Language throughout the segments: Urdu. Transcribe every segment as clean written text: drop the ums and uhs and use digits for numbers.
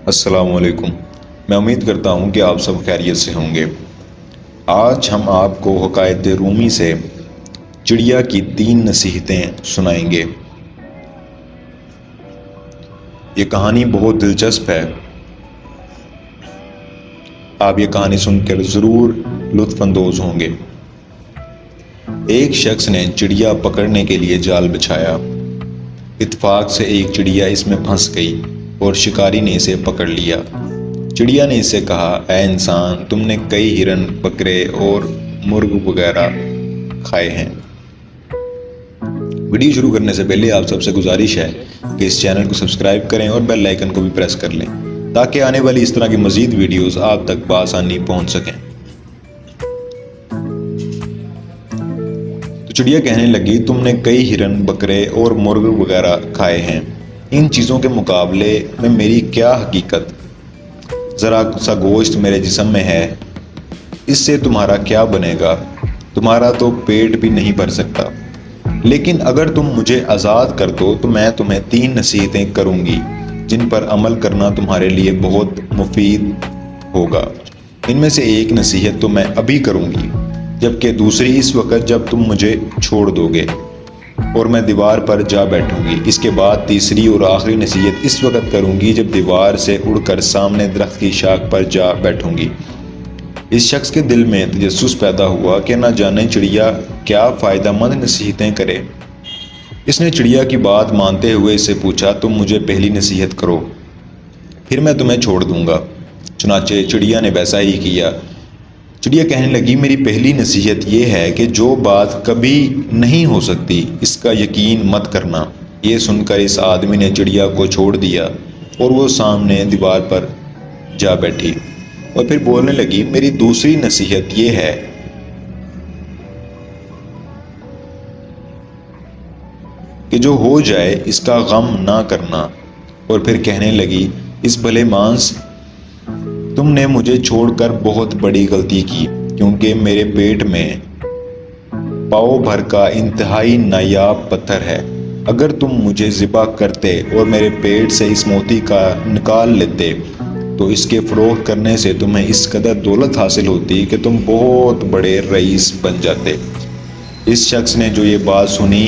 السلام علیکم۔ میں امید کرتا ہوں کہ آپ سب خیریت سے ہوں گے۔ آج ہم آپ کو حکایت رومی سے چڑیا کی 3 نصیحتیں سنائیں گے۔ یہ کہانی بہت دلچسپ ہے۔ آپ یہ کہانی سن کر ضرور لطف اندوز ہوں گے۔ ایک شخص نے چڑیا پکڑنے کے لیے جال بچھایا۔ اتفاق سے ایک چڑیا اس میں پھنس گئی اور شکاری نے اسے پکڑ لیا۔ چڑیا نے اسے کہا، اے انسان، تم نے کئی ہرن، بکرے اور مرغ وغیرہ کھائے ہیں۔ ویڈیو شروع کرنے سے پہلے آپ سب سے گزارش ہے کہ اس چینل کو سبسکرائب کریں اور بیل آئیکن کو بھی پریس کر لیں تاکہ آنے والی اس طرح کی مزید ویڈیوز آپ تک بآسانی پہنچ سکیں۔ تو چڑیا کہنے لگی، تم نے کئی ہرن، بکرے اور مرغ وغیرہ کھائے ہیں۔ ان چیزوں کے مقابلے میں میری کیا حقیقت؟ ذرا سا گوشت میرے جسم میں ہے، اس سے تمہارا کیا بنے گا؟ تمہارا تو پیٹ بھی نہیں بھر سکتا۔ لیکن اگر تم مجھے آزاد کر دو تو میں تمہیں 3 نصیحتیں کروں گی جن پر عمل کرنا تمہارے لیے بہت مفید ہوگا۔ ان میں سے ایک نصیحت تو میں ابھی کروں گی، جبکہ دوسری اس وقت جب تم مجھے چھوڑ دو گے اور میں دیوار پر جا بیٹھوں گی۔ اس کے بعد تیسری اور آخری نصیحت اس وقت کروں گی جب دیوار سے اڑ کر سامنے درخت کی شاخ پر جا بیٹھوں گی۔ اس شخص کے دل میں تجسس پیدا ہوا کہ نہ جانے چڑیا کیا فائدہ مند نصیحتیں کرے۔ اس نے چڑیا کی بات مانتے ہوئے اس سے پوچھا، تم مجھے پہلی نصیحت کرو، پھر میں تمہیں چھوڑ دوں گا۔ چنانچہ چڑیا نے ویسا ہی کیا۔ چڑیا کہنے لگی، میری پہلی نصیحت یہ ہے کہ جو بات کبھی نہیں ہو سکتی اس کا یقین مت کرنا۔ یہ سن کر اس آدمی نے چڑیا کو چھوڑ دیا اور وہ سامنے دیوار پر جا بیٹھی اور پھر بولنے لگی، میری دوسری نصیحت یہ ہے کہ جو ہو جائے اس کا غم نہ کرنا۔ اور پھر کہنے لگی، اس بھلے مانس، تم نے مجھے چھوڑ کر بہت بڑی غلطی کی، کیونکہ میرے پیٹ میں پاؤ بھر کا انتہائی نایاب پتھر ہے۔ اگر تم مجھے ذبح کرتے اور میرے پیٹ سے اس موتی کا نکال لیتے تو اس کے فروخت کرنے سے تمہیں اس قدر دولت حاصل ہوتی کہ تم بہت بڑے رئیس بن جاتے۔ اس شخص نے جو یہ بات سنی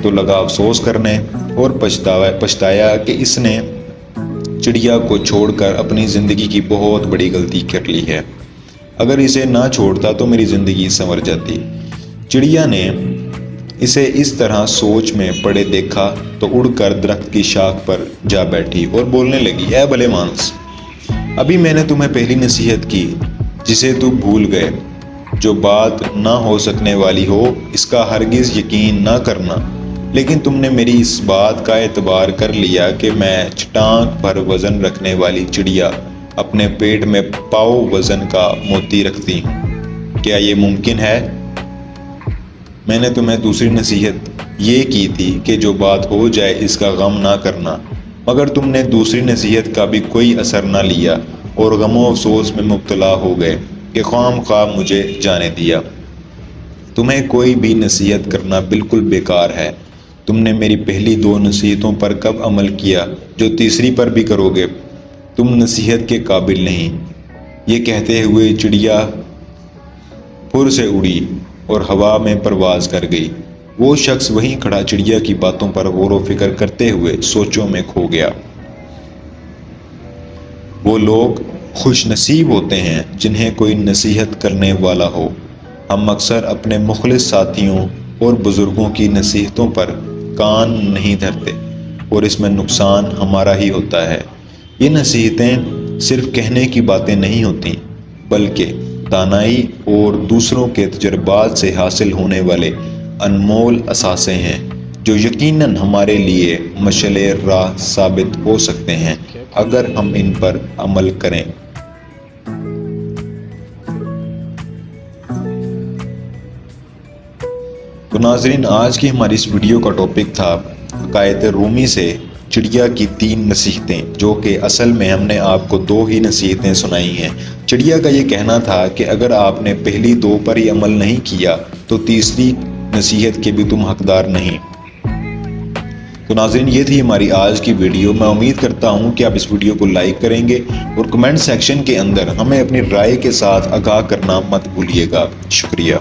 تو لگا افسوس کرنے اور پچھتایا کہ اس نے چڑیا کو چھوڑ کر اپنی زندگی کی بہت بڑی غلطی کر لی ہے۔ اگر اسے نہ چھوڑتا تو میری زندگی سنور جاتی۔ چڑیا نے اسے اس طرح سوچ میں پڑے دیکھا تو اڑ کر درخت کی شاخ پر جا بیٹھی اور بولنے لگی، اے بھلے مانس، ابھی میں نے تمہیں پہلی نصیحت کی جسے تو بھول گئے۔ جو بات نہ ہو سکنے والی ہو اس کا ہرگز یقین نہ کرنا۔ لیکن تم نے میری اس بات کا اعتبار کر لیا کہ میں چٹان پر وزن رکھنے والی چڑیا اپنے پیٹ میں پاؤ وزن کا موتی رکھتی ہوں۔ کیا یہ ممکن ہے؟ میں نے تمہیں دوسری نصیحت یہ کی تھی کہ جو بات ہو جائے اس کا غم نہ کرنا، مگر تم نے دوسری نصیحت کا بھی کوئی اثر نہ لیا اور غم و افسوس میں مبتلا ہو گئے کہ خواہ مخواہ مجھے جانے دیا۔ تمہیں کوئی بھی نصیحت کرنا بالکل بیکار ہے۔ تم نے میری پہلی 2 نصیحتوں پر کب عمل کیا جو تیسری پر بھی کرو گے؟ تم نصیحت کے قابل نہیں۔ یہ کہتے ہوئے چڑیا پھر سے اڑی اور ہوا میں پرواز کر گئی۔ وہ شخص وہیں کھڑا چڑیا کی باتوں پر غور و فکر کرتے ہوئے سوچوں میں کھو گیا۔ وہ لوگ خوش نصیب ہوتے ہیں جنہیں کوئی نصیحت کرنے والا ہو۔ ہم اکثر اپنے مخلص ساتھیوں اور بزرگوں کی نصیحتوں پر کان نہیں دھرتے اور اس میں نقصان ہمارا ہی ہوتا ہے۔ یہ نصیحتیں صرف کہنے کی باتیں نہیں ہوتی بلکہ دانائی اور دوسروں کے تجربات سے حاصل ہونے والے انمول اثاثے ہیں جو یقیناً ہمارے لیے مشعل راہ ثابت ہو سکتے ہیں اگر ہم ان پر عمل کریں۔ تو ناظرین، آج کی ہماری اس ویڈیو کا ٹاپک تھا حکایت رومی سے چڑیا کی 3 نصیحتیں، جو کہ اصل میں ہم نے آپ کو 2 ہی نصیحتیں سنائی ہیں۔ چڑیا کا یہ کہنا تھا کہ اگر آپ نے پہلی 2 پر ہی عمل نہیں کیا تو تیسری نصیحت کے بھی تم حقدار نہیں۔ تو ناظرین یہ تھی ہماری آج کی ویڈیو. میں امید کرتا ہوں کہ آپ اس ویڈیو کو لائک کریں گے اور کمنٹ سیکشن کے اندر ہمیں اپنی رائے کے ساتھ آگاہ کرنا مت بھولیے گا. شکریہ.